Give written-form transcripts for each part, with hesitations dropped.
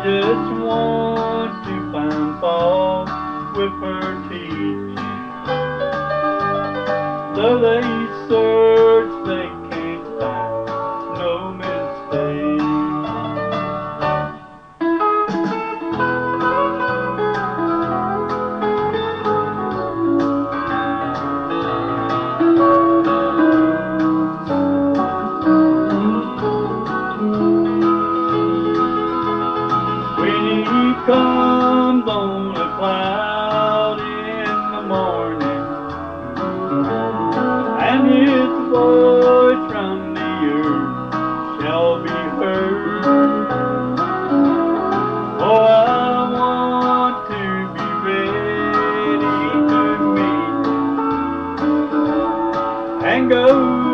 just want to find fault with her teeth. Though they search, they can't find no mistake. When he comes on a cloud in the morning, and his voice from the earth shall be heard. Oh, I want to be ready to meet and go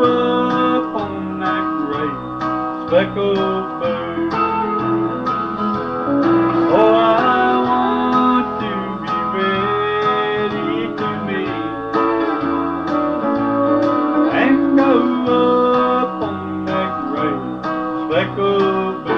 up on that great speckled bird. Oh, I want to be ready to meet and go up on that great speckled bird.